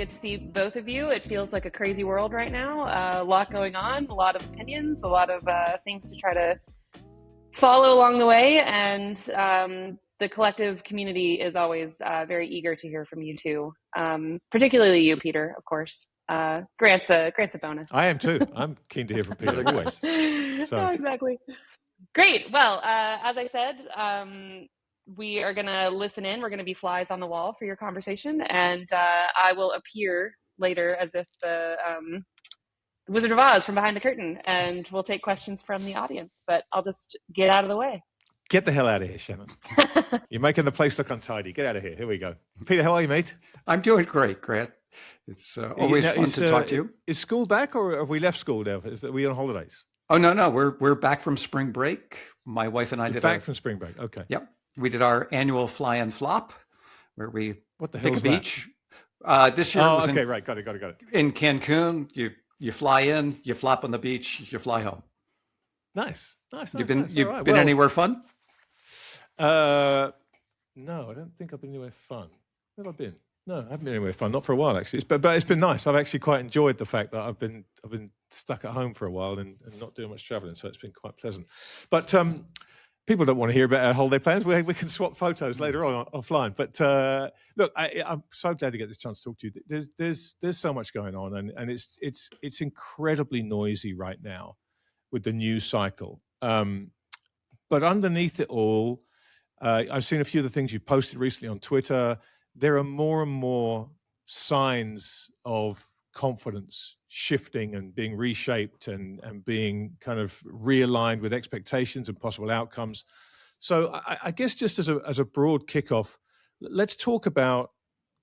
good to see both of you. It feels like a crazy world right now. A lot going on, a lot of opinions, a lot of things to try to follow along the way. And the collective community is always very eager to hear from you too, particularly you, Peter, of course. Grant's a bonus. I am too. I'm keen to hear from Peter always. So. Yeah, exactly. Great. Well, as I said, we are going to listen in. We're going to be flies on the wall for your conversation. And I will appear later as if the Wizard of Oz from behind the curtain, and we'll take questions from the audience. But I'll just get out of the way. Get the hell out of here, Shannon. You're making the place look untidy. Get out of here. Here we go. Peter, how are you, mate? I'm doing great, Grant. It's always fun to talk to you. Is school back, or have we left school now? Are we on holidays? Oh, no. We're back from spring break. My wife and I did back from spring break. Okay. Yep. We did our annual fly and flop, where we pick a beach. This year was right. Got it. In Cancun, you fly in, you flop on the beach, you fly home. Nice. You've been anywhere fun? No, I don't think I've been anywhere fun. Where have I been? No, I haven't been anywhere fun. Not for a while, actually. But it's been nice. I've actually quite enjoyed the fact that I've been stuck at home for a while and not doing much traveling, so it's been quite pleasant. But people don't want to hear about our holiday plans. We can swap photos later on offline. But look, I'm so glad to get this chance to talk to you. There's so much going on, and it's incredibly noisy right now with the news cycle. But underneath it all, I've seen a few of the things you've posted recently on Twitter. There are more and more signs of confidence shifting and being reshaped and being kind of realigned with expectations and possible outcomes. So I guess just as a broad kickoff, let's talk about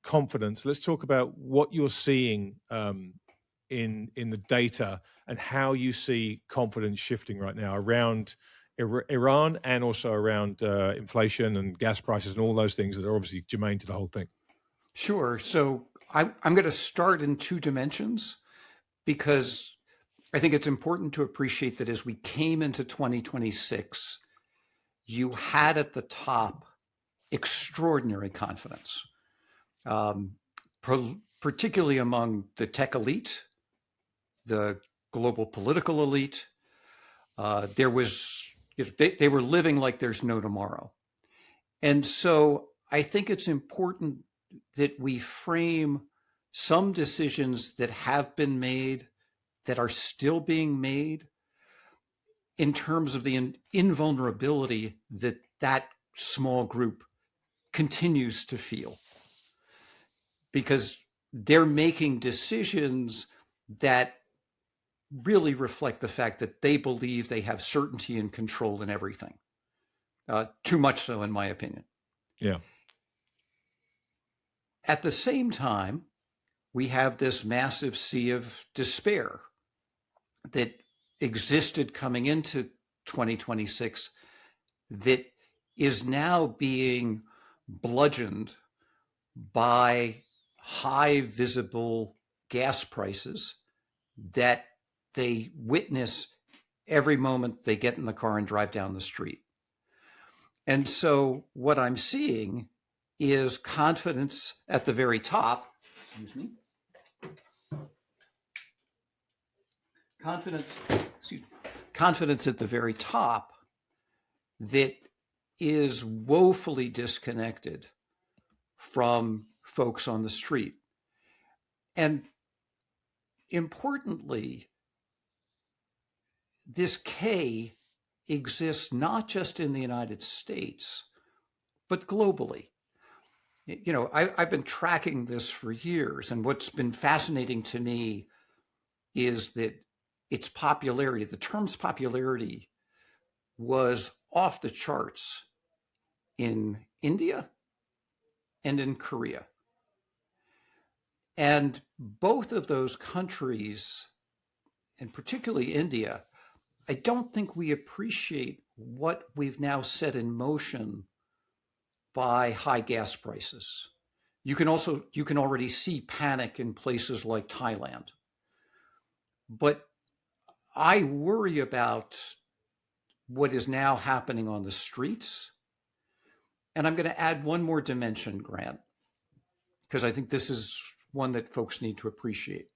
confidence. Let's talk about what you're seeing in the data and how you see confidence shifting right now around Iran and also around inflation and gas prices and all those things that are obviously germane to the whole thing. Sure. So I'm going to start in two dimensions because I think it's important to appreciate that as we came into 2026, you had at the top extraordinary confidence, particularly among the tech elite, the global political elite. There was, they were living like there's no tomorrow. And so I think it's important that we frame some decisions that have been made, that are still being made, in terms of the invulnerability that small group continues to feel. Because they're making decisions that really reflect the fact that they believe they have certainty and control in everything. Too much so, in my opinion. Yeah. At the same time, we have this massive sea of despair that existed coming into 2026 that is now being bludgeoned by high visible gas prices that they witness every moment they get in the car and drive down the street. And so what I'm seeing is confidence at the very top. Excuse me. Confidence at the very top that is woefully disconnected from folks on the street. And importantly, this K exists not just in the United States, but globally. You know, I've been tracking this for years, and what's been fascinating to me is that its popularity, the term's popularity, was off the charts in India and in Korea. And both of those countries, and particularly India, I don't think we appreciate what we've now set in motion by high gas prices. You can already see panic in places like Thailand. But I worry about what is now happening on the streets. And I'm going to add one more dimension, Grant, because I think this is one that folks need to appreciate.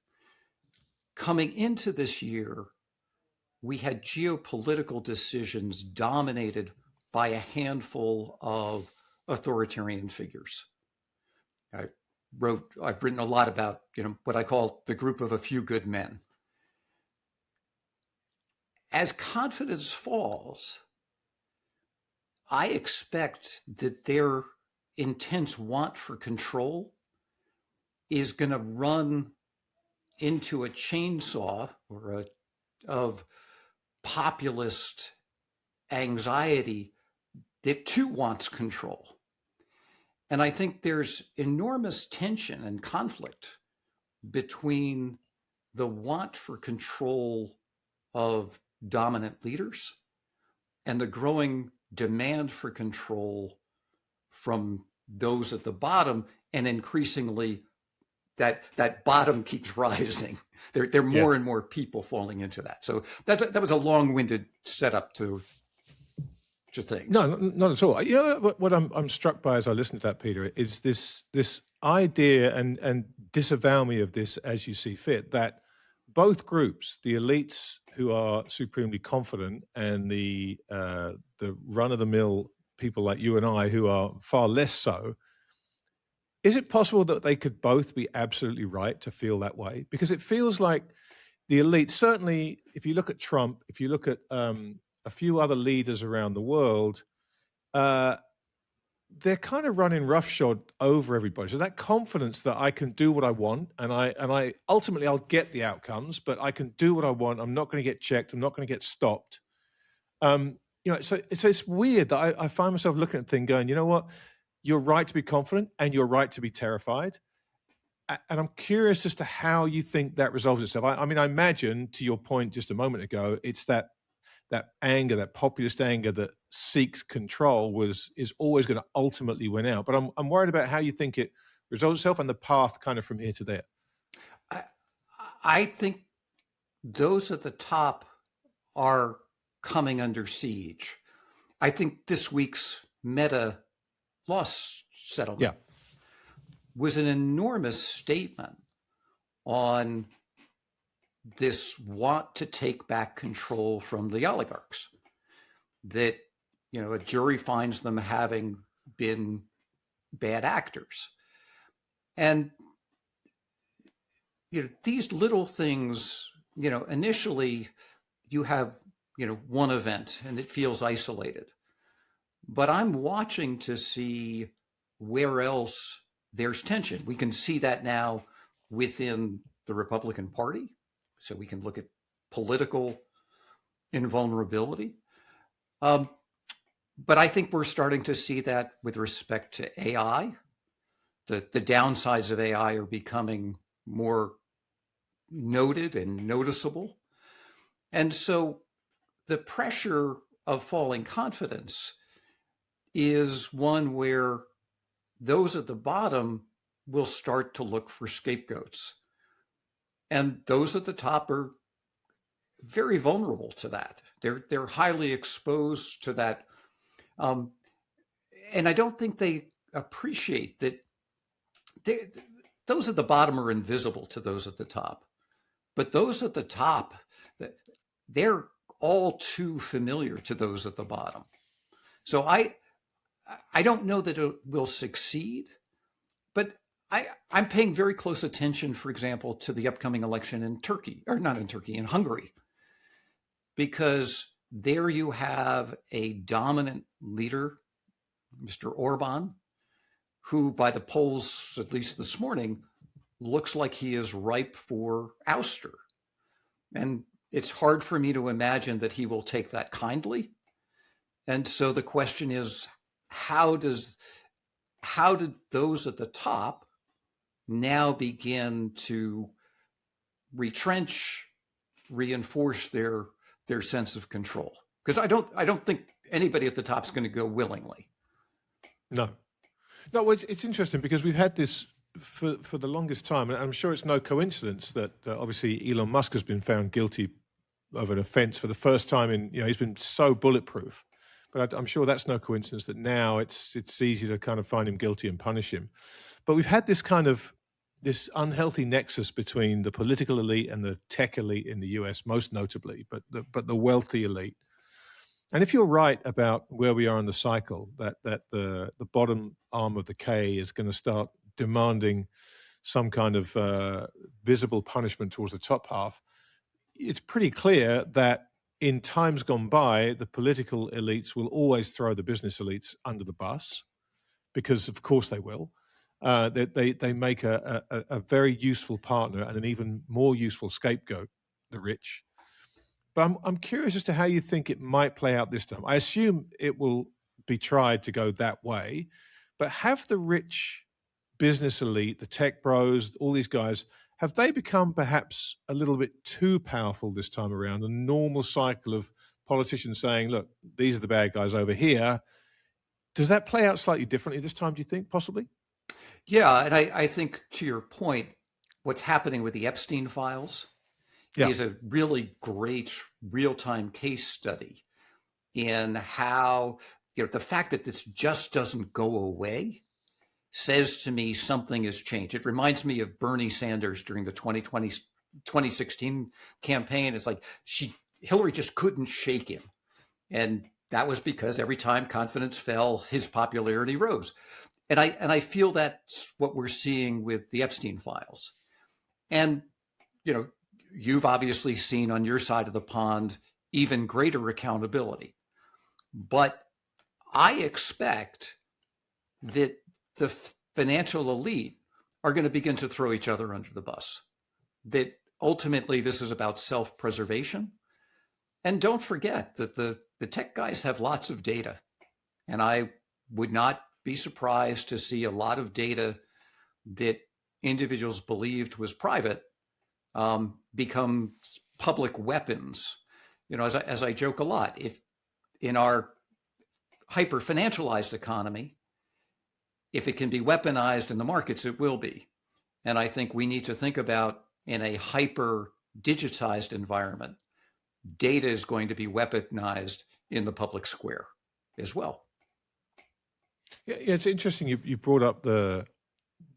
Coming into this year, we had geopolitical decisions dominated by a handful of authoritarian figures. I've written a lot about, what I call the group of a few good men. As confidence falls, I expect that their intense want for control is going to run into a chainsaw of populist anxiety that too wants control. And I think there's enormous tension and conflict between the want for control of dominant leaders and the growing demand for control from those at the bottom, and increasingly that bottom keeps rising. There are more and more people falling into that. So that was a long-winded setup to things. No, not at all. You know what I'm struck by as I listen to that, Peter, is this idea and disavow me of this as you see fit, that both groups, the elites who are supremely confident and the run-of-the-mill people like you and I who are far less so, is it possible that they could both be absolutely right to feel that way? Because it feels like the elite, certainly if you look at Trump, if you look at a few other leaders around the world, they're kind of running roughshod over everybody. So that confidence that I can do what I want, and I ultimately I'll get the outcomes, but I can do what I want. I'm not going to get checked. I'm not going to get stopped. So it's weird that I find myself looking at the thing going, you know what? You're right to be confident and you're right to be terrified. And I'm curious as to how you think that resolves itself. I mean, I imagine, to your point just a moment ago, it's that anger, that populist anger that seeks control is always going to ultimately win out. But I'm worried about how you think it resolves itself and the path kind of from here to there. I think those at the top are coming under siege. I think this week's Meta loss settlement was an enormous statement on this want to take back control from the oligarchs, that, a jury finds them having been bad actors. And, these little things, initially you have, one event and it feels isolated. But I'm watching to see where else there's tension. We can see that now within the Republican Party. So we can look at political invulnerability. But I think we're starting to see that with respect to AI. The downsides of AI are becoming more noted and noticeable. And so the pressure of falling confidence is one where those at the bottom will start to look for scapegoats. And those at the top are very vulnerable to that. They're highly exposed to that. And I don't think they appreciate that those at the bottom are invisible to those at the top. But those at the top, they're all too familiar to those at the bottom. So I don't know that it will succeed, but I'm paying very close attention, for example, to the upcoming election in in Hungary, because there you have a dominant leader, Mr. Orban, who by the polls, at least this morning, looks like he is ripe for ouster. And it's hard for me to imagine that he will take that kindly. And so the question is, how did those at the top now begin to retrench, reinforce their sense of control? Because I don't think anybody at the top is going to go willingly. No, it's interesting because we've had this for the longest time, and I'm sure it's no coincidence that obviously Elon Musk has been found guilty of an offence for the first time he's been so bulletproof. But I'm sure that's no coincidence that now it's easy to kind of find him guilty and punish him. But we've had this kind of this unhealthy nexus between the political elite and the tech elite in the US, most notably, but the wealthy elite. And if you're right about where we are in the cycle, that the bottom arm of the K is going to start demanding some kind of visible punishment towards the top half, it's pretty clear that in times gone by, the political elites will always throw the business elites under the bus, because of course they will. They make a very useful partner and an even more useful scapegoat, the rich. But I'm curious as to how you think it might play out this time. I assume it will be tried to go that way, but have the rich business elite, the tech bros, all these guys, have they become perhaps a little bit too powerful this time around? The normal cycle of politicians saying, look, these are the bad guys over here. Does that play out slightly differently this time, do you think, possibly? Yeah, and I think to your point, what's happening with the Epstein files is a really great real-time case study in how, the fact that this just doesn't go away says to me something has changed. It reminds me of Bernie Sanders during the 2016 campaign. It's like Hillary just couldn't shake him. And that was because every time confidence fell, his popularity rose. And I feel that's what we're seeing with the Epstein files. And, you've obviously seen on your side of the pond even greater accountability. But I expect that the financial elite are going to begin to throw each other under the bus. That ultimately this is about self-preservation. And don't forget that the tech guys have lots of data. And I would not be surprised to see a lot of data that individuals believed was private become public weapons. As I joke a lot, if in our hyper-financialized economy, if it can be weaponized in the markets, it will be. And I think we need to think about, in a hyper-digitized environment, data is going to be weaponized in the public square as well. Yeah, it's interesting you brought up or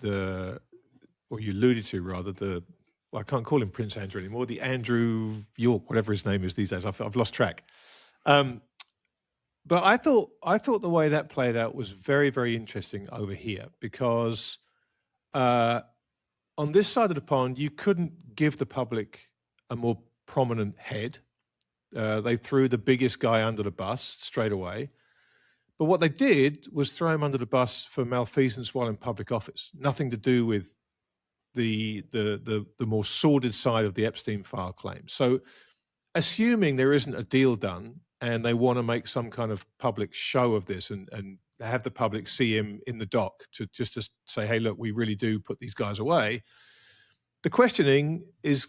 you alluded to rather, I can't call him Prince Andrew anymore, the Andrew York, whatever his name is these days. I've lost track. But I thought the way that played out was very, very interesting over here, because on this side of the pond, you couldn't give the public a more prominent head. They threw the biggest guy under the bus straight away. But what they did was throw him under the bus for malfeasance while in public office. Nothing to do with the more sordid side of the Epstein file claims. So assuming there isn't a deal done and they want to make some kind of public show of this and have the public see him in the dock to say, hey, look, we really do put these guys away. The questioning is,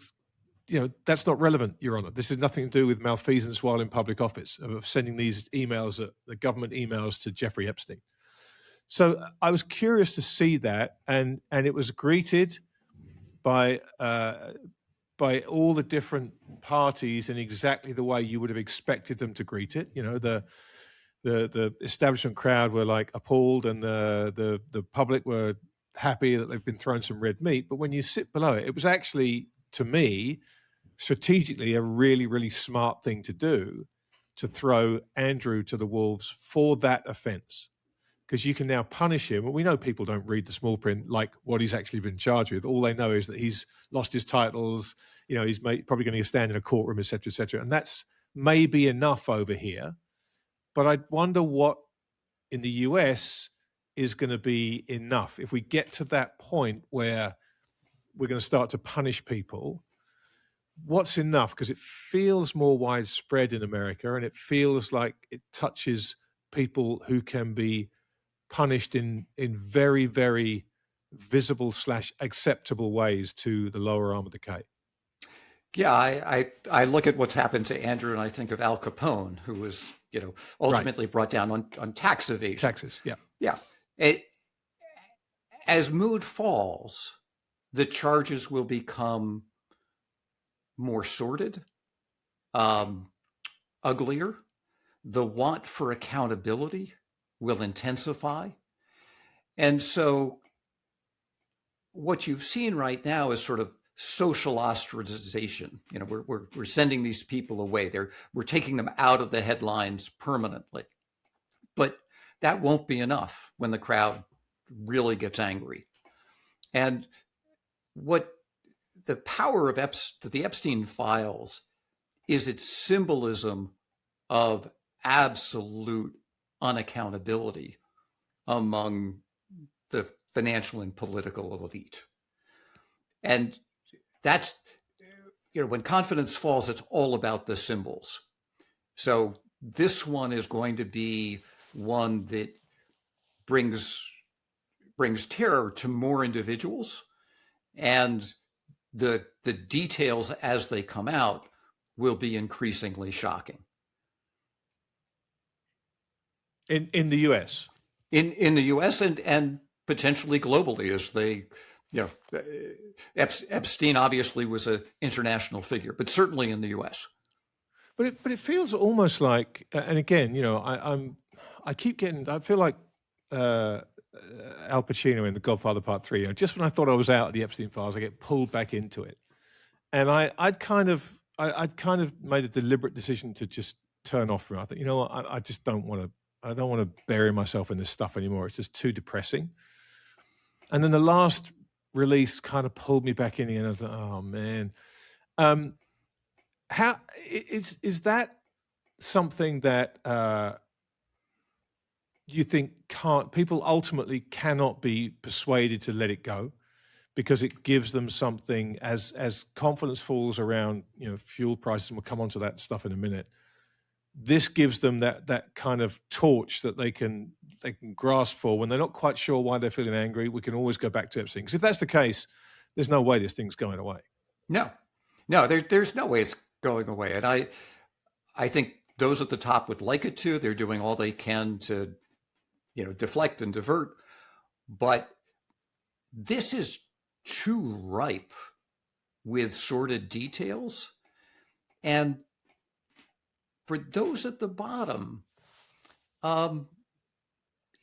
that's not relevant, Your Honor. This has nothing to do with malfeasance while in public office, of sending these emails, the government emails to Jeffrey Epstein. So I was curious to see that, and it was greeted by all the different parties in exactly the way you would have expected them to greet it. The establishment crowd were like appalled, and the public were happy that they've been thrown some red meat. But when you sit below it, it was actually, to me, strategically a really, really smart thing to do, to throw Andrew to the wolves for that offense, because you can now punish him. We know people don't read the small print, like what he's actually been charged with. All they know is that he's lost his titles, he's probably going to stand in a courtroom, et cetera, et cetera. And that's maybe enough over here. But I wonder what in the US is going to be enough. If we get to that point where we're going to start to punish people, what's enough? Because it feels more widespread in America, and it feels like it touches people who can be punished in very, very visible / acceptable ways to the lower arm of the K. Yeah, I look at what's happened to Andrew, and I think of Al Capone, who was, ultimately brought down on tax evasion. Taxes, yeah. Yeah. As mood falls, the charges will become more sordid, uglier. The want for accountability will intensify. And so what you've seen right now is sort of social ostracization. We're sending these people away. We're taking them out of the headlines permanently. But that won't be enough when the crowd really gets angry. And what the power of the Epstein files is its symbolism of absolute unaccountability among the financial and political elite. And that's, when confidence falls, it's all about the symbols. So this one is going to be one that brings terror to more individuals, and the details as they come out will be increasingly shocking. In the US? In the US and potentially globally, as they, Epstein obviously was an international figure, but certainly in the US. But it feels almost like, and again, I feel like Al Pacino in The Godfather Part 3. Just when I thought I was out of the Epstein files, I get pulled back into it, and I'd kind of made a deliberate decision to just turn off from it. I think, I just don't want to. I don't want to bury myself in this stuff anymore. It's just too depressing. And then the last release kind of pulled me back in again. I was like, oh man. How is that something that you think people ultimately cannot be persuaded to let it go, because it gives them something as confidence falls around, fuel prices, and we'll come on to that stuff in a minute. This gives them that kind of torch that they can grasp for when they're not quite sure why they're feeling angry. We can always go back to Epstein, because if that's the case, there's no way this thing's going away. No, there's no way it's going away. And I think those at the top would like it to. They're doing all they can to, deflect and divert. But this is too ripe with sordid details. And for those at the bottom,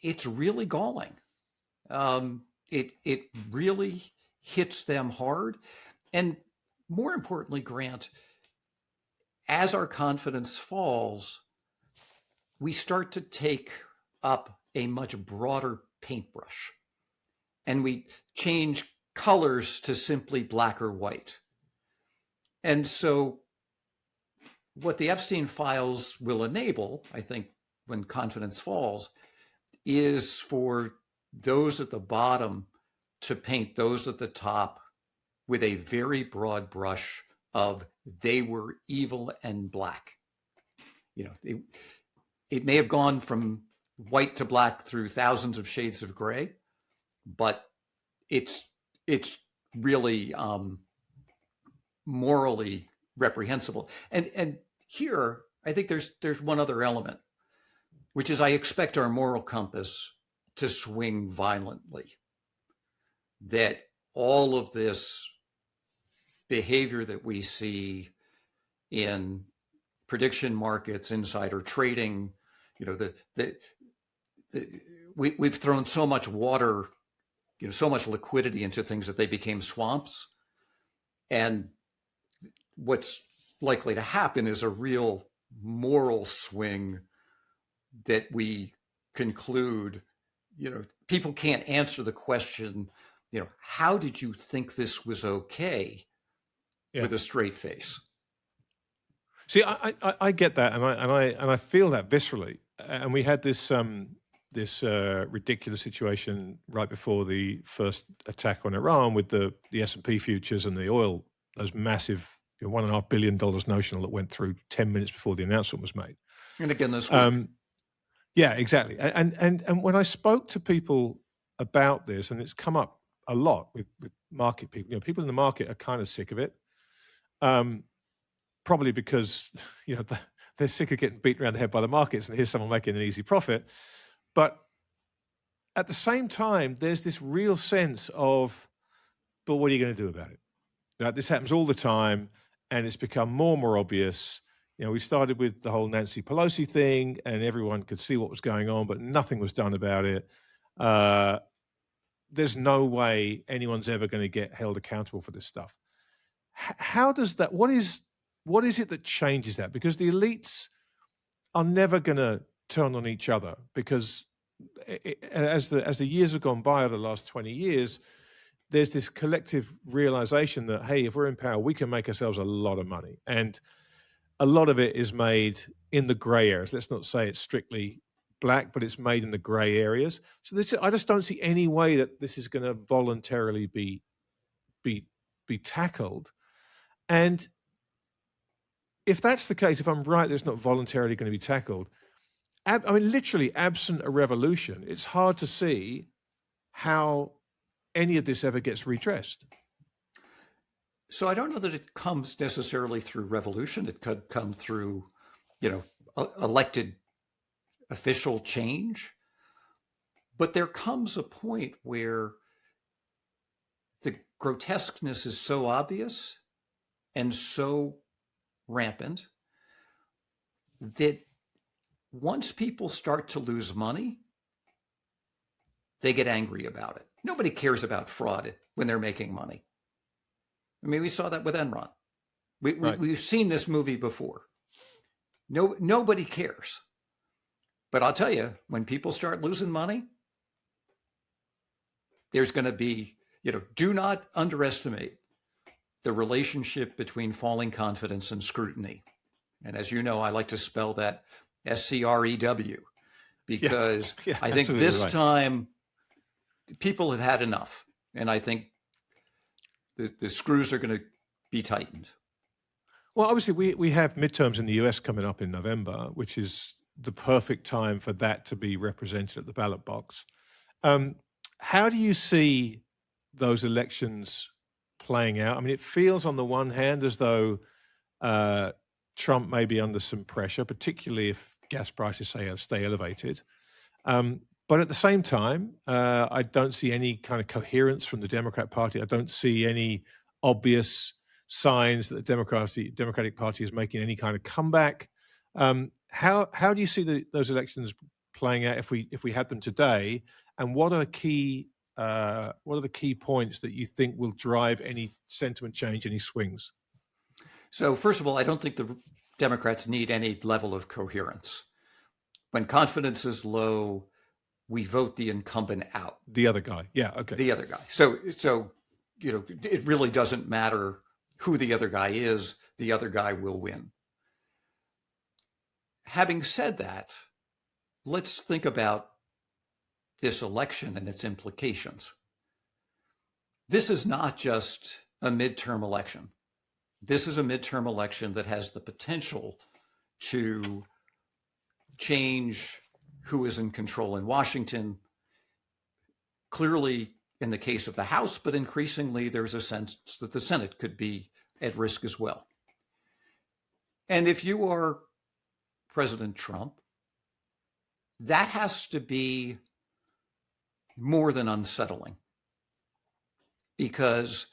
it's really galling. It really hits them hard. And more importantly, Grant, as our confidence falls, we start to take up a much broader paintbrush, and we change colors to simply black or white. And so what the Epstein files will enable, I think, when confidence falls, is for those at the bottom to paint those at the top with a very broad brush of they were evil and black. It may have gone from white to black through thousands of shades of gray, but it's really morally reprehensible. And here, I think there's one other element, which is I expect our moral compass to swing violently. That all of this behavior that we see in prediction markets, insider trading, we've thrown so much water, so much liquidity into things that they became swamps. And what's likely to happen is a real moral swing that we conclude, people can't answer the question, how did you think this was okay? Yeah. With a straight face. See, I get that, and I feel that viscerally. And we had this ridiculous situation right before the first attack on Iran with the S&P futures and the oil, those massive $1.5 billion notional that went through 10 minutes before the announcement was made. And again this week. Yeah, exactly. And when I spoke to people about this, and it's come up a lot with market people, people in the market are kind of sick of it. Probably because they're sick of getting beaten around the head by the markets, and here's someone making an easy profit. But at the same time, there's this real sense of, but what are you going to do about it? This happens all the time, and it's become more and more obvious. We started with the whole Nancy Pelosi thing, and everyone could see what was going on, but nothing was done about it. there's no way anyone's ever going to get held accountable for this stuff. How does that? What is it that changes that? Because the elites are never going to turn on each other, because as the years have gone by over the last 20 years, there's this collective realization that, hey, if we're in power, we can make ourselves a lot of money, and a lot of it is made in the gray areas. Let's not say it's strictly black, but it's made in the gray areas. So I just don't see any way that this is going to voluntarily be tackled. And if that's the case, if I'm right, that it's not voluntarily going to be tackled, I mean, literally absent a revolution, it's hard to see how any of this ever gets redressed. So I don't know that it comes necessarily through revolution. It could come through, elected official change. But there comes a point where the grotesqueness is so obvious and so rampant that once people start to lose money, they get angry about it. Nobody cares about fraud when they're making money. I mean, we saw that with Enron. We've seen this movie before. Nobody cares. But I'll tell you, when people start losing money, there's going to be, do not underestimate the relationship between falling confidence and scrutiny. And as you know, I like to spell that SCREW, because I think this time people have had enough. And I think the screws are going to be tightened. Well, obviously, we have midterms in the US coming up in November, which is the perfect time for that to be represented at the ballot box. How do you see those elections playing out? I mean, it feels on the one hand as though Trump may be under some pressure, particularly if gas prices stay elevated. But at the same time, I don't see any kind of coherence from the Democrat Party. I don't see any obvious signs that the Democratic Party is making any kind of comeback. How do you see those elections playing out if we had them today? And what are the key points that you think will drive any sentiment change, any swings? So first of all, I don't think the Democrats need any level of coherence. When confidence is low, we vote the incumbent out. The other guy. Yeah, okay. The other guy. So it really doesn't matter who the other guy is, the other guy will win. Having said that, let's think about this election and its implications. This is not just a midterm election. This is a midterm election that has the potential to change who is in control in Washington. Clearly, in the case of the House, but increasingly there's a sense that the Senate could be at risk as well. And if you are President Trump, that has to be more than unsettling, because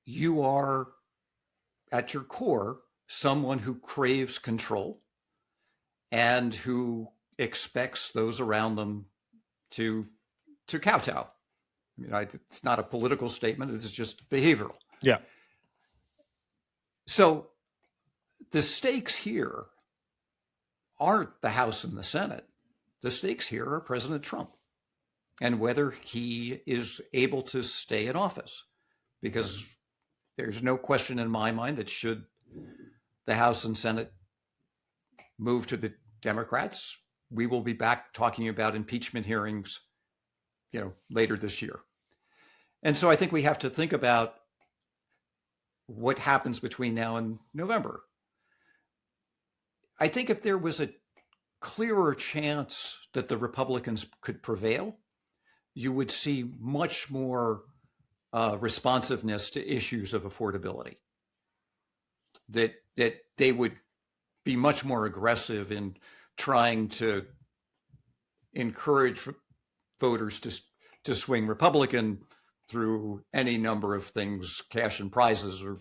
you are, at your core, someone who craves control and who expects those around them to kowtow. I mean, it's not a political statement. This is just behavioral. Yeah. So the stakes here aren't the House and the Senate. The stakes here are President Trump and whether he is able to stay in office, because there's no question in my mind that should the House and Senate move to the Democrats, we will be back talking about impeachment hearings, later this year. And so I think we have to think about what happens between now and November. I think if there was a clearer chance that the Republicans could prevail, you would see much more responsiveness to issues of affordability. That they would be much more aggressive in trying to encourage voters to swing Republican through any number of things, cash and prizes, or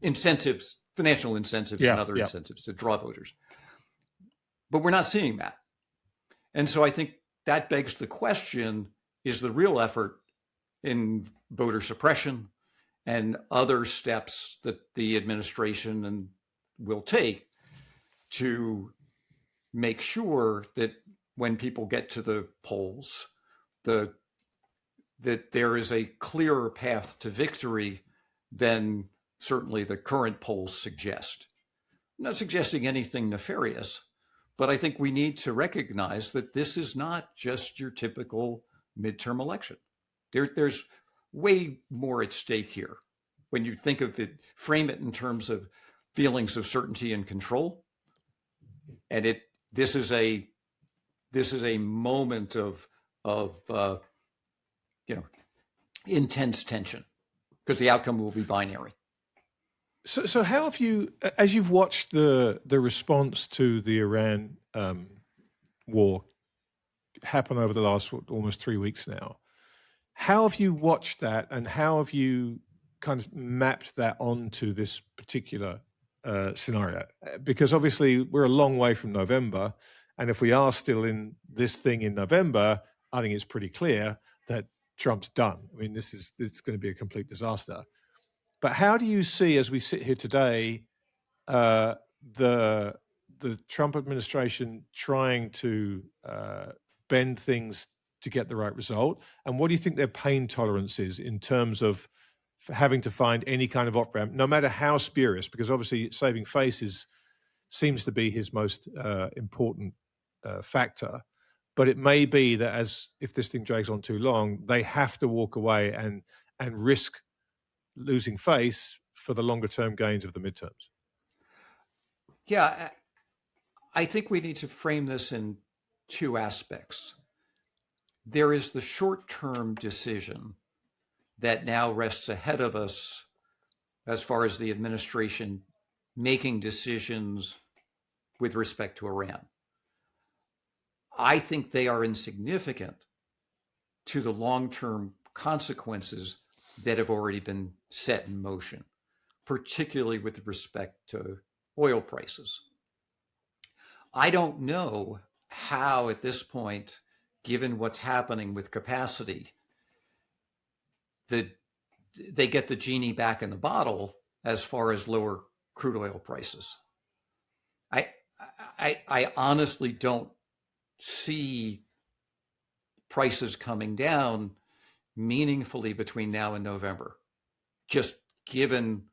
incentives, financial incentives, and other incentives to draw voters. But we're not seeing that. And so I think that begs the question, is the real effort in voter suppression and other steps that the administration will take to make sure that when people get to the polls, that there is a clearer path to victory than certainly the current polls suggest. I'm not suggesting anything nefarious, but I think we need to recognize that this is not just your typical midterm election. There's way more at stake here. When you think of it, frame it in terms of feelings of certainty and control, and this is a moment of intense tension, because the outcome will be binary. So how have you, as you've watched the response to the Iran war happen over the last almost 3 weeks now, how have you watched that, and how have you kind of mapped that onto this particular scenario? Because obviously we're a long way from November, and if we are still in this thing in November, I think it's pretty clear that Trump's done. I mean, it's going to be a complete disaster. But how do you see, as we sit here today, the Trump administration trying to bend things to get the right result? And what do you think their pain tolerance is in terms of having to find any kind of off-ramp, no matter how spurious? Because obviously saving face seems to be his most important factor. But it may be that if this thing drags on too long, they have to walk away and risk losing face for the longer term gains of the midterms. Yeah, I think we need to frame this in two aspects. There is the short-term decision that now rests ahead of us as far as the administration making decisions with respect to Iran. I think they are insignificant to the long-term consequences that have already been set in motion, particularly with respect to oil prices. I don't know how at this point, given what's happening with capacity, they get the genie back in the bottle as far as lower crude oil prices. I honestly don't see prices coming down meaningfully between now and November, just given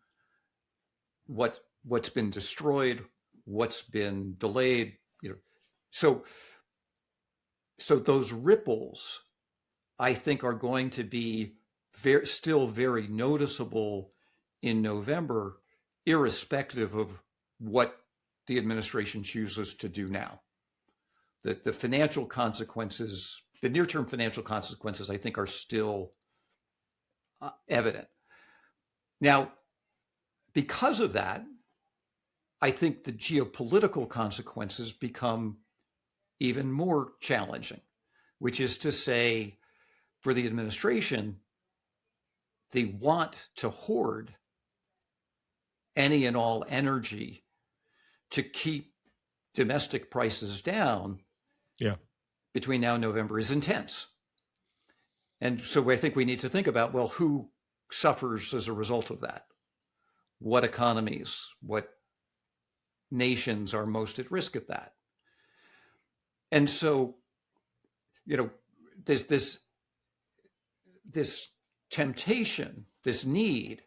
what's been destroyed, what's been delayed, So those ripples, I think, are going to be still very noticeable in November, irrespective of what the administration chooses to do now. The financial consequences, the near-term financial consequences, I think, are still evident. Now, because of that, I think the geopolitical consequences become even more challenging, which is to say, for the administration, they want to hoard any and all energy to keep domestic prices down. Yeah. Between now and November is intense. And so I think we need to think about, well, who suffers as a result of that? What economies, what nations are most at risk at that? And so, there's this temptation, this need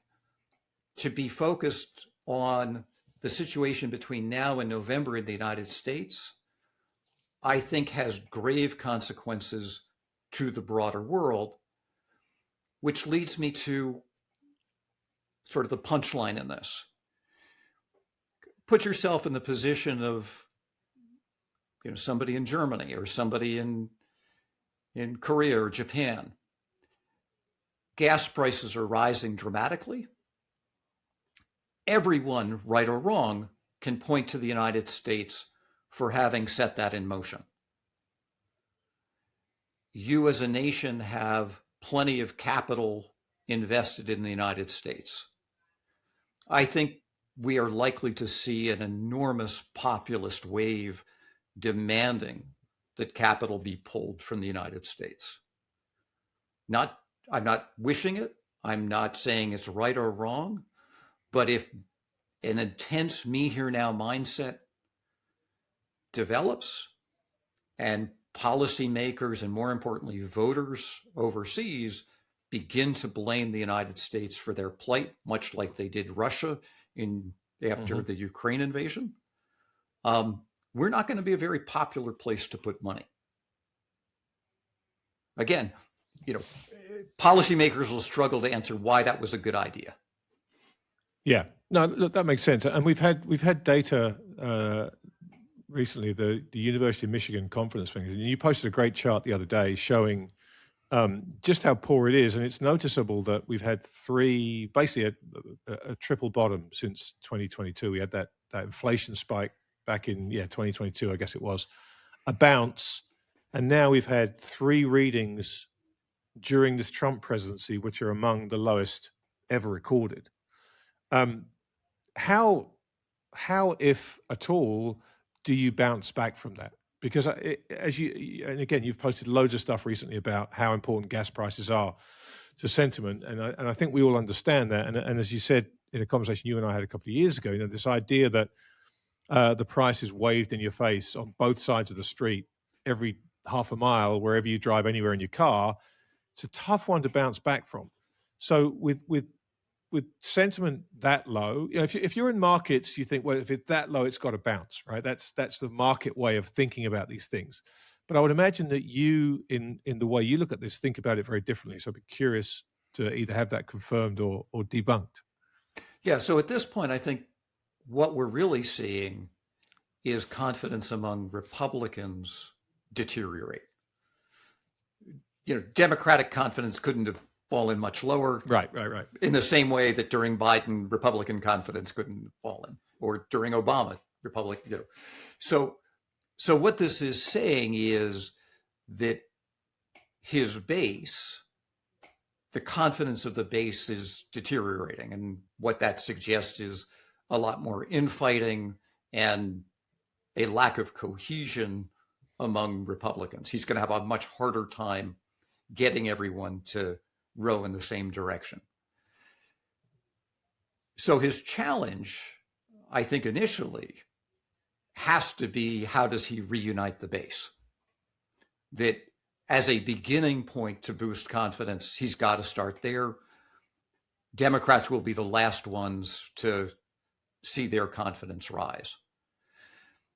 to be focused on the situation between now and November in the United States, I think has grave consequences to the broader world, which leads me to sort of the punchline in this. Put yourself in the position of somebody in Germany or somebody in Korea or Japan. Gas prices are rising dramatically. Everyone, right or wrong, can point to the United States for having set that in motion. You as a nation have plenty of capital invested in the United States. I think we are likely to see an enormous populist wave demanding that capital be pulled from the United States. I'm not wishing it. I'm not saying it's right or wrong. But if an intense me here now mindset develops and policymakers and more importantly, voters overseas begin to blame the United States for their plight, much like they did Russia after the Ukraine invasion, we're not going to be a very popular place to put money. Again, policymakers will struggle to answer why that was a good idea. Yeah, no, look, that makes sense. And we've had data recently, the University of Michigan confidence figures, and you posted a great chart the other day showing just how poor it is, and it's noticeable that we've had basically a triple bottom since 2022. We had that inflation spike back in 2022, I guess it was, a bounce, and now we've had 3 readings during this Trump presidency, which are among the lowest ever recorded. How, if at all, do you bounce back from that? Because and again, you've posted loads of stuff recently about how important gas prices are to sentiment, and I think we all understand that. And as you said in a conversation you and I had a couple of years ago, this idea that the price is waved in your face on both sides of the street every half a mile, wherever you drive, anywhere in your car, it's a tough one to bounce back from. So with sentiment that low, if you're in markets, you think, well, if it's that low, it's got to bounce, right? That's the market way of thinking about these things. But I would imagine that you, in the way you look at this, think about it very differently. So I'd be curious to either have that confirmed or debunked. Yeah. So at this point, I think what we're really seeing is confidence among Republicans deteriorate. Democratic confidence couldn't have fallen much lower. Right. In the same way that during Biden, Republican confidence couldn't have fallen, or during Obama, Republican. So what this is saying is that his base, the confidence of the base, is deteriorating, and what that suggests is a lot more infighting and a lack of cohesion among Republicans. He's going to have a much harder time getting everyone to row in the same direction. So his challenge, I think initially, has to be, how does he reunite the base? That as a beginning point to boost confidence, he's got to start there. Democrats will be the last ones to see their confidence rise.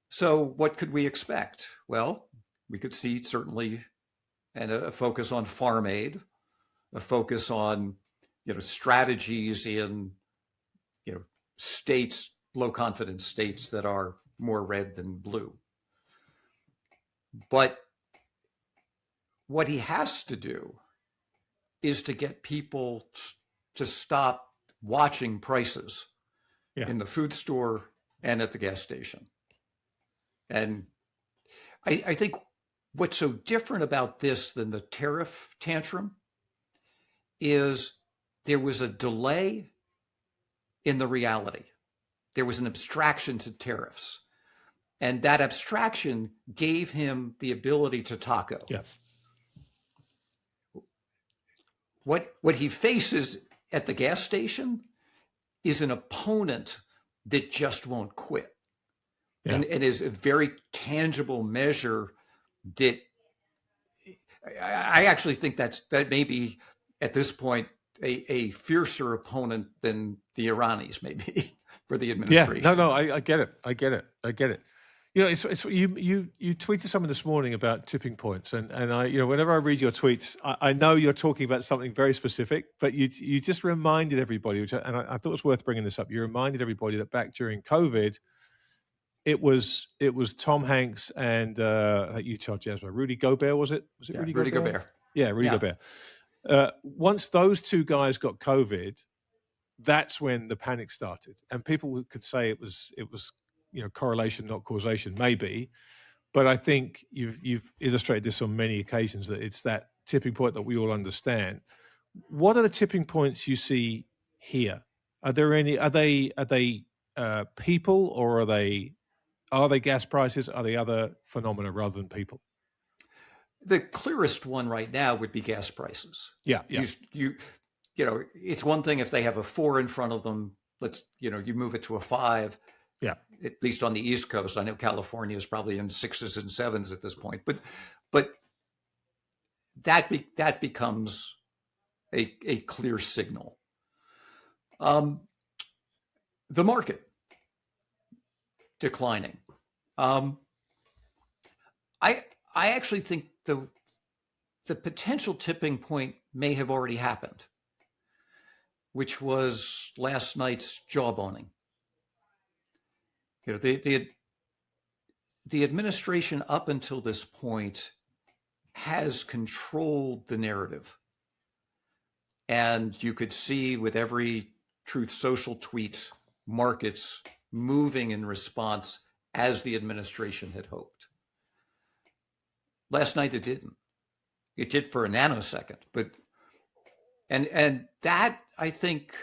So what could we expect? Well, we could see certainly a focus on farm aid, a focus on strategies in states, low confidence states that are more red than blue. But what he has to do is to get people to stop watching prices in the food store and at the gas station. And I think what's so different about this than the tariff tantrum is there was a delay in the reality. There was an abstraction to tariffs. And that abstraction gave him the ability to taco. Yeah. What he faces at the gas station is an opponent that just won't quit. Yeah. And is a very tangible measure that I actually think that may be at this point a fiercer opponent than the Iranis may be for the administration. Yeah, no, I get it. It's you tweeted something this morning about tipping points, and I, whenever I read your tweets, I know you're talking about something very specific, but you just reminded everybody, and I thought it was worth bringing this up. You reminded everybody that back during COVID, it was Tom Hanks and Utah Jazz, Rudy Gobert, was it? Was it Rudy Gobert? Yeah, Rudy Gobert. Once those two guys got COVID, that's when the panic started, and people could say it was correlation, not causation, maybe, but I think you've illustrated this on many occasions that it's that tipping point that we all understand. What are the tipping points you see here? Are there any? Are they people, or are they gas prices? Are they other phenomena rather than people? The clearest one right now would be gas prices. Yeah. You know, it's one thing if they have a 4 in front of them. You move it to a 5. Yeah. At least on the East Coast. I know California is probably in 6s and 7s at this point, but that becomes a clear signal. The market declining. I actually think the potential tipping point may have already happened, which was last night's jawboning. You know, the administration up until this point has controlled the narrative. And you could see with every Truth Social tweet, markets moving in response as the administration had hoped. Last night it didn't. It did for a nanosecond, but and that I think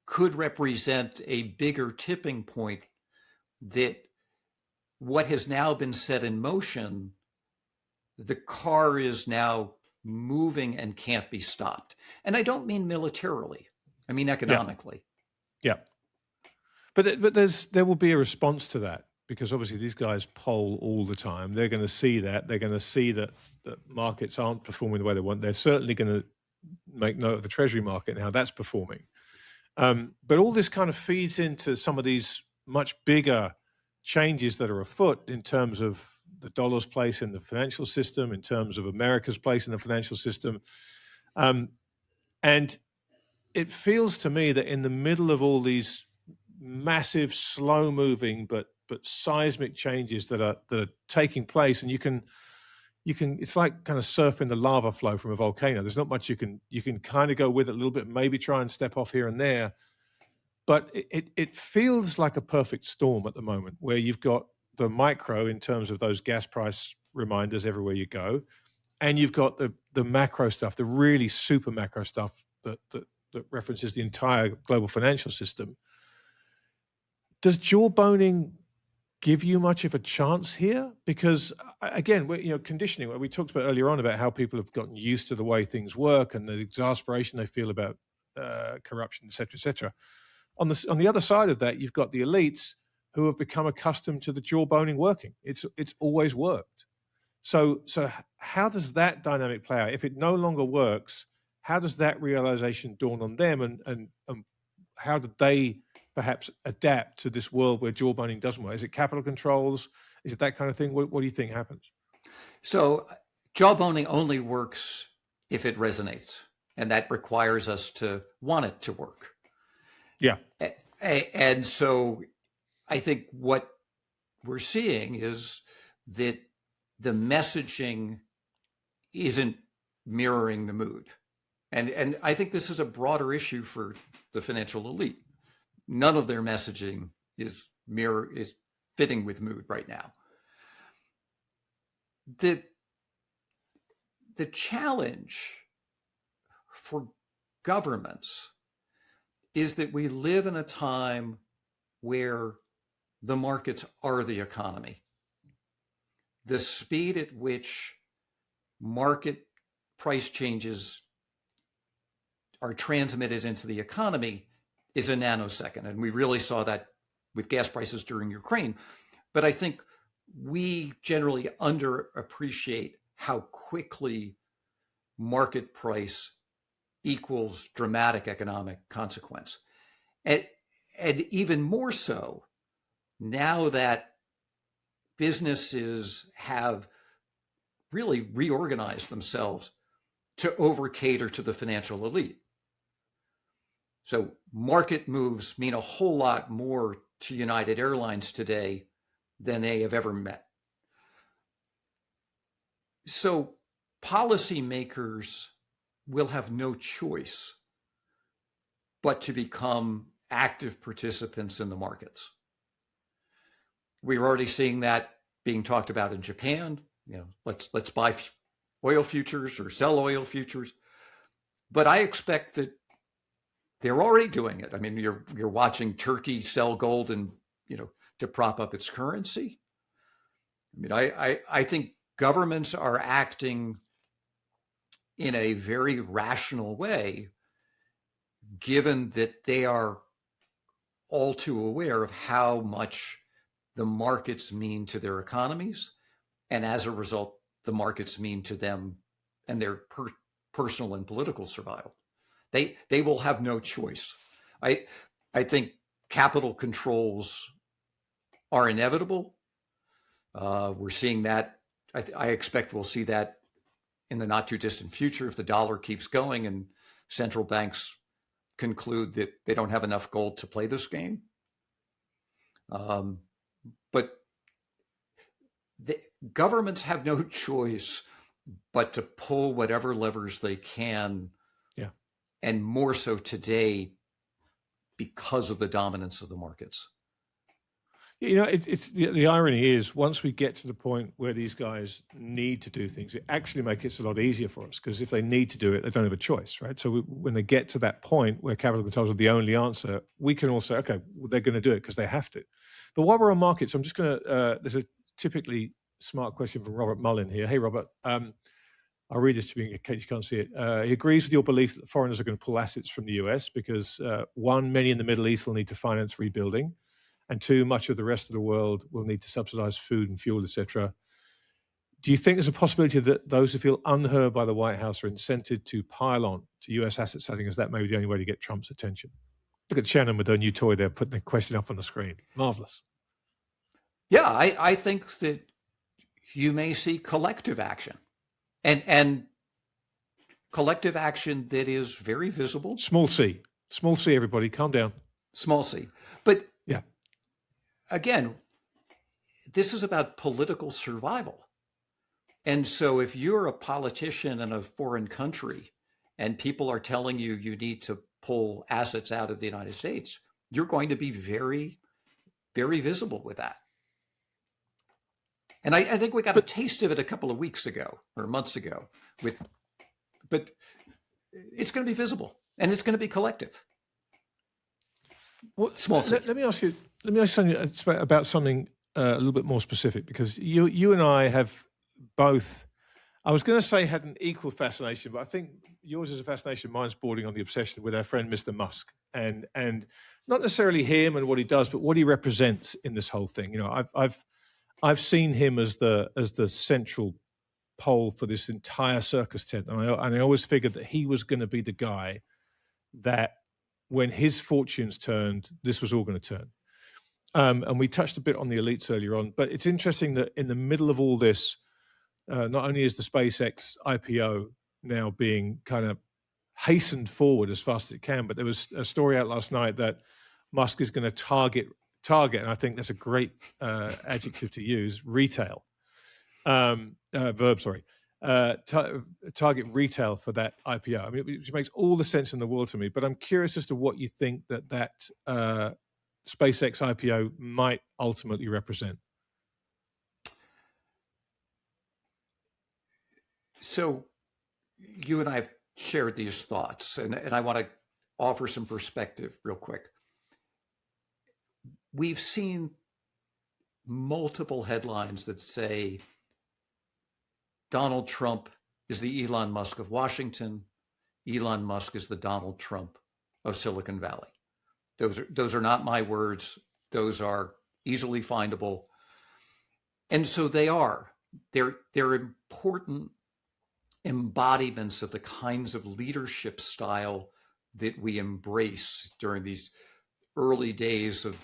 could represent a bigger tipping point, that what has now been set in motion, the car is now moving and can't be stopped. And I don't mean militarily, I mean economically. Yeah. But there will be a response to that, because obviously these guys poll all the time. They're going to see that. They're going to see that markets aren't performing the way they want. They're certainly going to make note of the Treasury market and how that's performing. But all this kind of feeds into some of these much bigger changes that are afoot in terms of the dollar's place in the financial system, in terms of America's place in the financial system. And it feels to me that in the middle of all these massive, slow-moving but seismic changes that are taking place, and you can it's like kind of surfing the lava flow from a volcano. There's not much you can kind of go with it a little bit, maybe try and step off here and there, but it feels like a perfect storm at the moment, where you've got the micro in terms of those gas price reminders everywhere you go, and you've got the macro stuff, the really super macro stuff that references the entire global financial system. Does jawboning give you much of a chance here? Because again, conditioning, we talked about earlier on about how people have gotten used to the way things work and the exasperation they feel about corruption, et cetera, et cetera. On the other side of that, you've got the elites who have become accustomed to the jawboning working. It's always worked. So how does that dynamic play out? If it no longer works, how does that realization dawn on them, and how do they perhaps adapt to this world where jawboning doesn't work? Is it capital controls? Is it that kind of thing? What do you think happens? So jawboning only works if it resonates, and that requires us to want it to work. Yeah. And so I think what we're seeing is that the messaging isn't mirroring the mood. And I think this is a broader issue for the financial elite. None of their messaging is fitting with mood right now. The challenge for governments is that we live in a time where the markets are the economy. The speed at which market price changes are transmitted into the economy is a nanosecond. And we really saw that with gas prices during Ukraine. But I think we generally underappreciate how quickly market price equals dramatic economic consequence. And even more so now that businesses have really reorganized themselves to over-cater to the financial elite. So market moves mean a whole lot more to United Airlines today than they have ever met. So policymakers will have no choice but to become active participants in the markets. We're already seeing that being talked about in Japan. Let's buy oil futures or sell oil futures. But I expect that they're already doing it. I mean, you're watching Turkey sell gold and to prop up its currency. I mean, I think governments are acting in a very rational way, given that they are all too aware of how much the markets mean to their economies, and as a result, the markets mean to them and their personal and political survival. They will have no choice. I think capital controls are inevitable. We're seeing that. I expect we'll see that in the not too distant future if the dollar keeps going and central banks conclude that they don't have enough gold to play this game. But the governments have no choice but to pull whatever levers they can, and more so today because of the dominance of the markets. You know, it's the irony is once we get to the point where these guys need to do things, it actually makes it a lot easier for us, because if they need to do it, they don't have a choice, right? So when they get to that point where capital controls are the only answer, we can all say, okay, well, they're going to do it because they have to. But while we're on markets, I'm just going to, there's a typically smart question from Robert Mullin here. Hey, Robert. I'll read this to you in case you can't see it. He agrees with your belief that foreigners are going to pull assets from the US because, one, many in the Middle East will need to finance rebuilding, and two, much of the rest of the world will need to subsidize food and fuel, etc. Do you think there's a possibility that those who feel unheard by the White House are incented to pile on to US asset selling, as that may be the only way to get Trump's attention? Look at Shannon with her new toy there, putting the question up on the screen. Marvelous. Yeah, I think that you may see collective action. And collective action that is very visible. Small c, everybody, calm down. Small c. But yeah, again, this is about political survival. And so if you're a politician in a foreign country and people are telling you you need to pull assets out of the United States, you're going to be very, very visible with that. And I think we got a taste of it a couple of weeks ago or months ago but it's going to be visible and it's going to be collective. Well, let me ask you something about something a little bit more specific, because you and I have both, I was going to say, had an equal fascination, but I think yours is a fascination, mine's bordering on the obsession with our friend Mr. Musk, and not necessarily him and what he does, but what he represents in this whole thing. You know, I've seen him as the central pole for this entire circus tent, and I always figured that he was going to be the guy that, when his fortunes turned, this was all going to turn. And we touched a bit on the elites earlier on, but it's interesting that in the middle of all this, not only is the SpaceX IPO now being kind of hastened forward as fast as it can, but there was a story out last night that Musk is going to target, and I think that's a great adjective to use, retail, verb, sorry, target retail for that IPO. I mean, which makes all the sense in the world to me, but I'm curious as to what you think that SpaceX IPO might ultimately represent. So you and I have shared these thoughts, and I want to offer some perspective real quick. We've seen multiple headlines that say Donald Trump is the Elon Musk of Washington. Elon Musk is the Donald Trump of Silicon Valley. Those are not my words. Those are easily findable. And so they are. They're important embodiments of the kinds of leadership style that we embrace during these early days of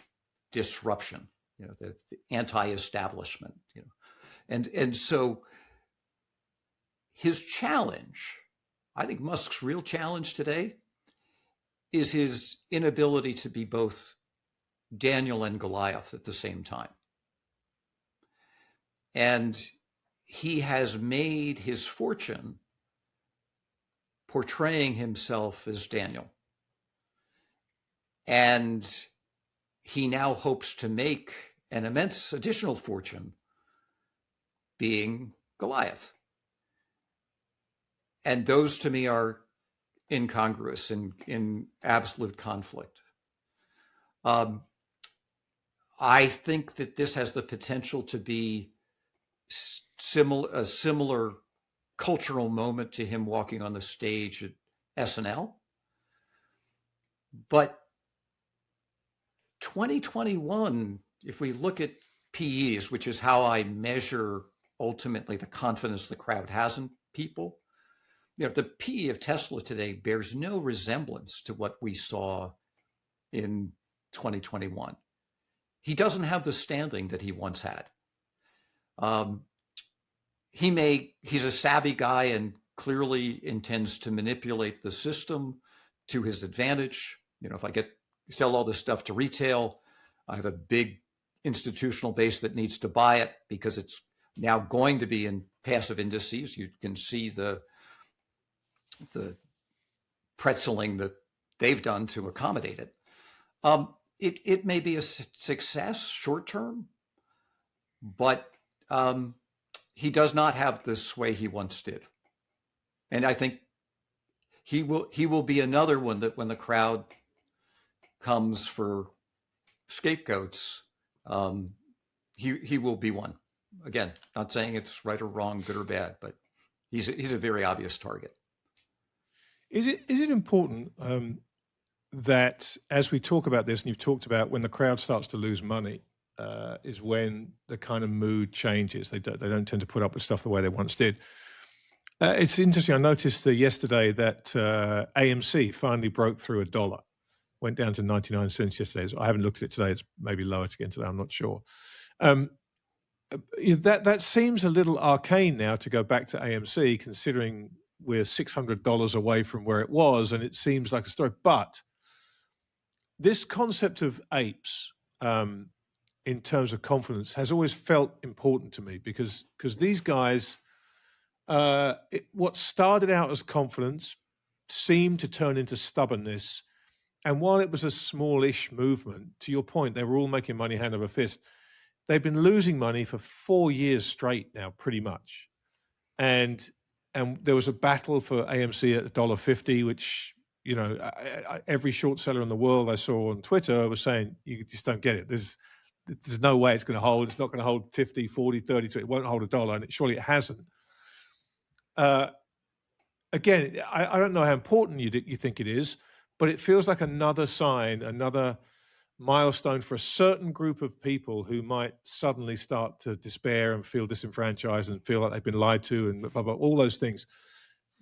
disruption, you know, the anti-establishment, you know. And so his challenge, I think Musk's real challenge today, is his inability to be both Daniel and Goliath at the same time. And he has made his fortune portraying himself as Daniel. And he now hopes to make an immense additional fortune being Goliath. And those to me are incongruous and in absolute conflict. I think that this has the potential to be a similar cultural moment to him walking on the stage at SNL. But 2021, if we look at PEs, which is how I measure ultimately the confidence the crowd has in people, the PE of Tesla today bears no resemblance to what we saw in 2021. He doesn't have the standing that he once had. He's a savvy guy and clearly intends to manipulate the system to his advantage. If I sell all this stuff to retail, I have a big institutional base that needs to buy it because it's now going to be in passive indices. You can see the pretzeling that they've done to accommodate it. It may be a success short term, but he does not have the sway he once did. And I think he will be another one that when the crowd comes for scapegoats, he will be one. Again, not saying it's right or wrong, good or bad, but he's a very obvious target. Is it important that as we talk about this, and you've talked about when the crowd starts to lose money, is when the kind of mood changes. They don't tend to put up with stuff the way they once did. It's interesting. I noticed yesterday that AMC finally broke through $1. Went down to 99 cents yesterday. I haven't looked at it today. It's maybe lower again today. I'm not sure. That seems a little arcane now to go back to AMC, considering we're $600 away from where it was, and it seems like a story. But this concept of apes, in terms of confidence, has always felt important to me because these guys, what started out as confidence seemed to turn into stubbornness. And while it was a smallish movement, to your point, they were all making money hand over fist. They've been losing money for 4 years straight now, pretty much. And there was a battle for AMC at $1.50, which, every short seller in the world I saw on Twitter was saying, you just don't get it. There's no way it's going to hold. It's not going to hold 50, 40, 30. It won't hold $1, and surely it hasn't. Again, I don't know how important you think it is, but it feels like another sign, another milestone for a certain group of people who might suddenly start to despair and feel disenfranchised and feel like they've been lied to and blah, blah, all those things.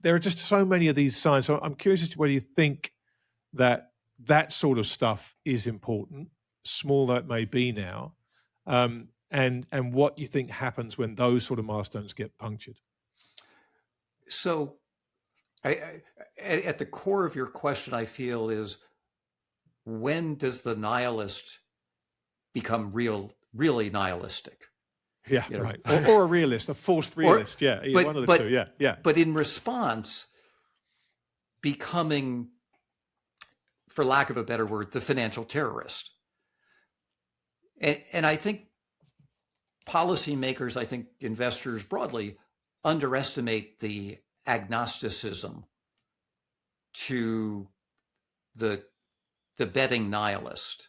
There are just so many of these signs. So I'm curious as to whether you think that sort of stuff is important, small though it may be now, and what you think happens when those sort of milestones get punctured. So at the core of your question, I feel is, when does the nihilist become really nihilistic? Yeah, right. Or a realist, a forced realist. One of the two. Yeah. But in response, becoming, for lack of a better word, the financial terrorist. And I think policymakers, I think investors broadly, underestimate the agnosticism to the betting nihilist.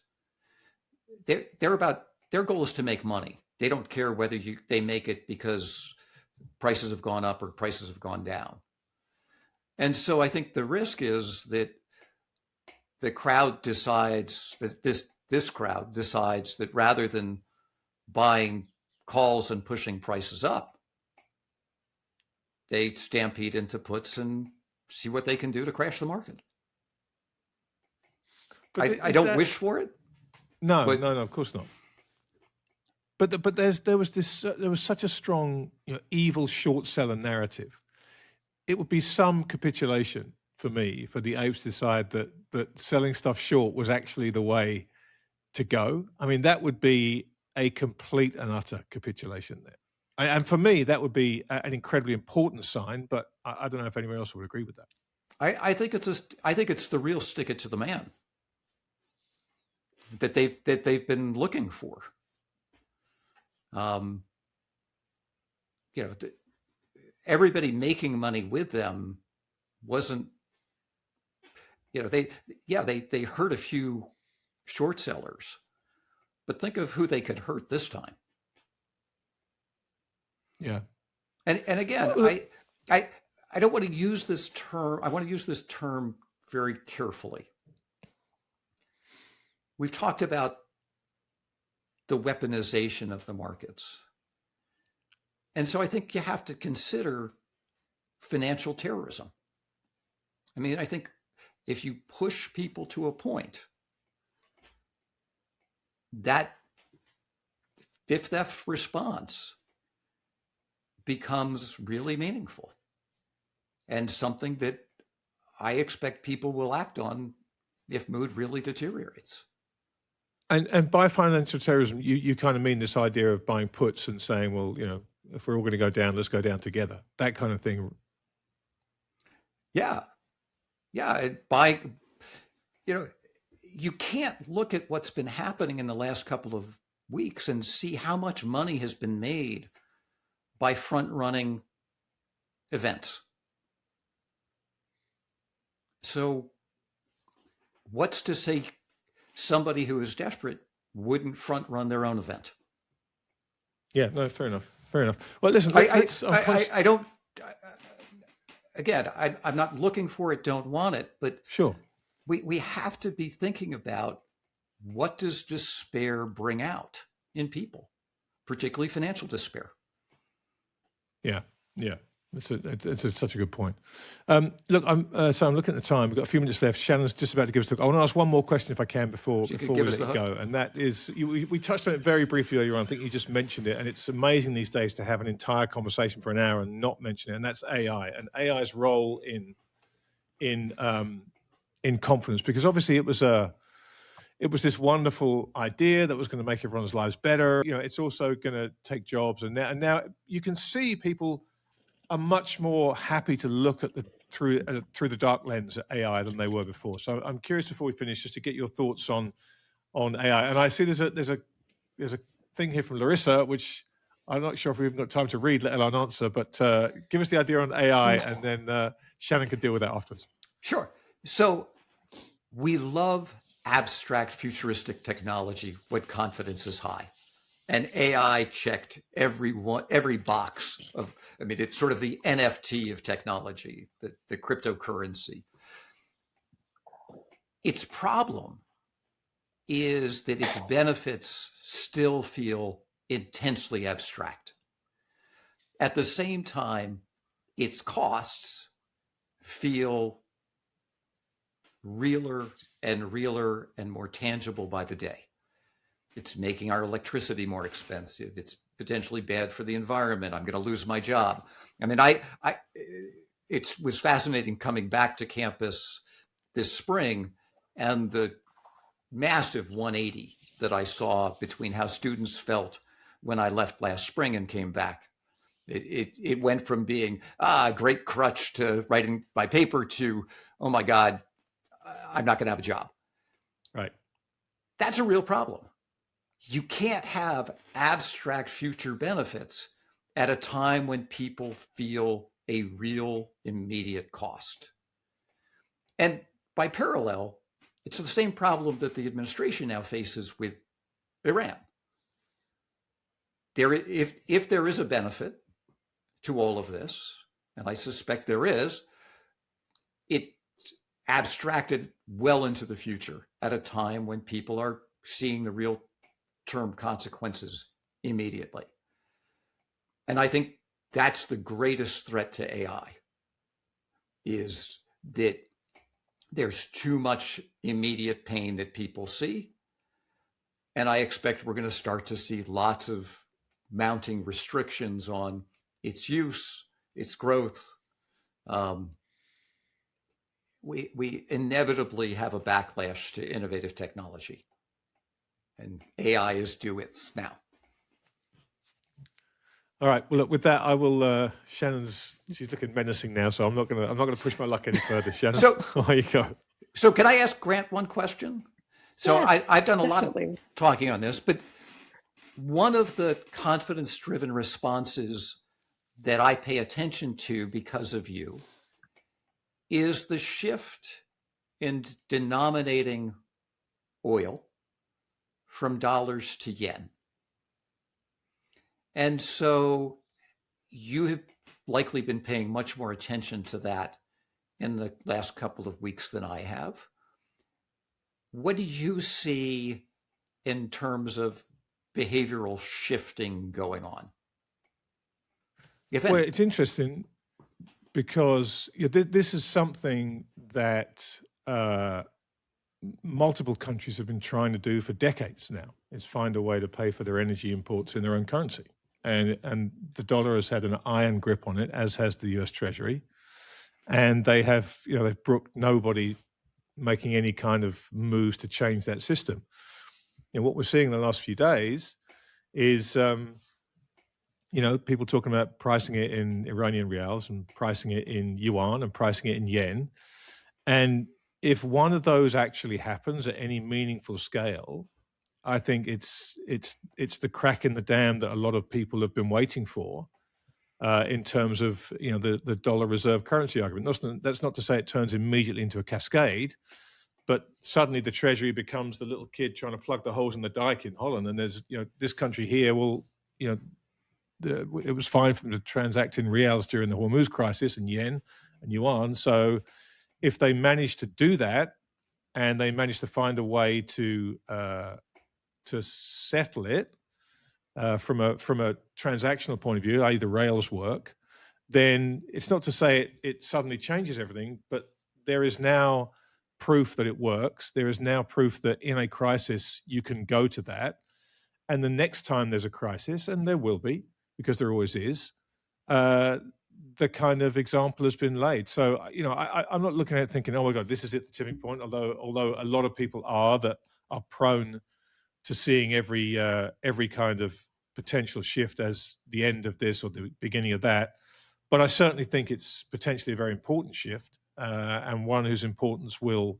Their goal is to make money. They don't care whether they make it because prices have gone up or prices have gone down. And so I think the risk is that the crowd decides that this crowd decides that rather than buying calls and pushing prices up, they stampede into puts and see what they can do to crash the market. I don't wish for it. No, of course not. But there was such a strong evil short seller narrative. It would be some capitulation for me for the apes to decide that selling stuff short was actually the way to go. I mean, that would be a complete and utter capitulation there. And for me, that would be an incredibly important sign. But I don't know if anyone else would agree with that. I think it's the real stick it to the man that they've been looking for. Everybody making money with them wasn't, they hurt a few short sellers, but think of who they could hurt this time. Yeah. And again, I don't want to use this term. I want to use this term very carefully. We've talked about the weaponization of the markets. And so I think you have to consider financial terrorism. I mean, I think if you push people to a point, that Fifth F response becomes really meaningful and something that I expect people will act on if mood really deteriorates. And by financial terrorism, you kind of mean this idea of buying puts and saying, well, you know, if we're all going to go down, let's go down together. That kind of thing. Yeah. You can't look at what's been happening in the last couple of weeks and see how much money has been made by front-running events. So what's to say somebody who is desperate wouldn't front-run their own event? Yeah, no, fair enough. Well, listen, I don't. Again, I'm not looking for it, don't want it, but sure, we have to be thinking about what does despair bring out in people, particularly financial despair. Yeah. It's such a good point. Look, I'm looking at the time. We've got a few minutes left. Shannon's just about to give us the. I want to ask one more question if I can before we let it go, and that is we touched on it very briefly earlier on. I think you just mentioned it, and it's amazing these days to have an entire conversation for an hour and not mention it, and that's AI and AI's role in confidence, because obviously it was this wonderful idea that was going to make everyone's lives better. You know, it's also going to take jobs, and now you can see people are much more happy to look at through the dark lens at AI than they were before. So I'm curious, before we finish, just to get your thoughts on AI. And I see there's a thing here from Larissa, which I'm not sure if we've even got time to read, let alone answer. But give us the idea on AI, and then Shannon could deal with that afterwards. Sure. So we love abstract, futuristic technology when confidence is high. And AI checked every box of, I mean, it's sort of the NFT of technology, the cryptocurrency. Its problem is that its benefits still feel intensely abstract. At the same time, its costs feel realer and more tangible by the day. It's making our electricity more expensive. It's potentially bad for the environment. I'm going to lose my job. I mean, it was fascinating coming back to campus this spring and the massive 180 that I saw between how students felt when I left last spring and came back. It went from being a great crutch to writing my paper to, oh my God, I'm not going to have a job. Right. That's a real problem. You can't have abstract future benefits at a time when people feel a real immediate cost. And by parallel, it's the same problem that the administration now faces with Iran. If there is a benefit to all of this, and I suspect there is, it's abstracted well into the future at a time when people are seeing the real term consequences immediately. And I think that's the greatest threat to AI, is that there's too much immediate pain that people see. And I expect we're going to start to see lots of mounting restrictions on its use, its growth. We inevitably have a backlash to innovative technology. And AI is due its now. All right. Well, look, with that, I will. She's looking menacing now, so I'm not gonna push my luck any further. Shannon, so there you go. So, can I ask Grant one question? So, yes, I've done a definitely. lot of talking on this, but one of the confidence-driven responses that I pay attention to because of you is the shift in denominating oil from dollars to yen. And so you have likely been paying much more attention to that in the last couple of weeks than I have. What do you see in terms of behavioral shifting going on? Well, it's interesting because this is something that multiple countries have been trying to do for decades now, is find a way to pay for their energy imports in their own currency. And the dollar has had an iron grip on it, as has the US Treasury. And they have, they've brooked nobody making any kind of moves to change that system. What we're seeing in the last few days is, people talking about pricing it in Iranian rials and pricing it in yuan and pricing it in yen. And if one of those actually happens at any meaningful scale, I think it's the crack in the dam that a lot of people have been waiting for in terms of the dollar reserve currency argument. That's not to say it turns immediately into a cascade, but suddenly the Treasury becomes the little kid trying to plug the holes in the dike in Holland. And there's this country here it was fine for them to transact in rials during the Hormuz crisis and yen and yuan. So if they manage to do that and they manage to find a way to settle it from a transactional point of view, i.e. the rails work, then it's not to say it suddenly changes everything, but there is now proof that it works. There is now proof that in a crisis you can go to that. And the next time there's a crisis, and there will be, because there always is, the kind of example has been laid. So, I'm not looking at it thinking, oh my God, this is it, the tipping point, although a lot of people are prone to seeing every kind of potential shift as the end of this or the beginning of that. But I certainly think it's potentially a very important shift, and one whose importance will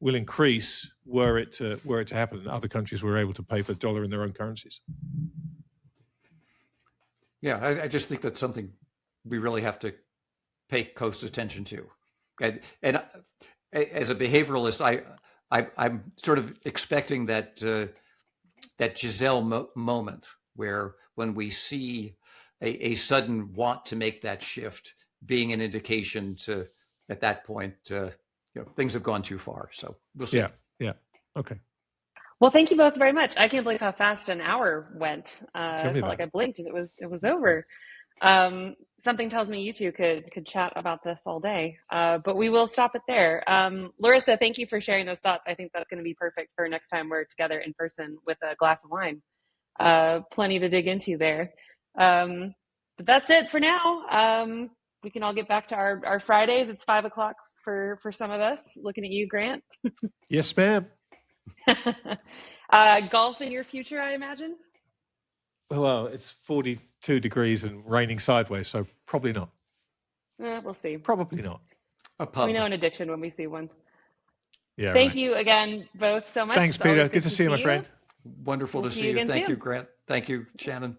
increase were it to happen, and other countries were able to pay for the dollar in their own currencies. Yeah, I just think that's something we really have to pay close attention to. And as a behavioralist, I'm sort of expecting that Giselle moment where when we see a sudden want to make that shift being an indication to, at that point, things have gone too far. So we'll see. Yeah. Okay. Well, thank you both very much. I can't believe how fast an hour went. Tell me I felt about like it. I blinked and it was over. Something tells me you two could chat about this all day, but we will stop it there. Larissa, thank you for sharing those thoughts. I think that's going to be perfect for next time we're together in person with a glass of wine. Plenty to dig into there. But that's it for now. We can all get back to our Fridays. It's 5 o'clock for some of us. Looking at you, Grant. Yes, ma'am. Golf in your future, I imagine? Well, it's 42 degrees and raining sideways, so probably not. We'll see. Probably not. A pub. We know an addiction when we see one. Yeah. Thank you again both so much. Thanks, Peter. Good to see you, my friend. Wonderful to see you. Thank you, Grant. Thank you, Shannon.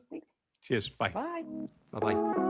Cheers. Bye. Bye. Bye-bye.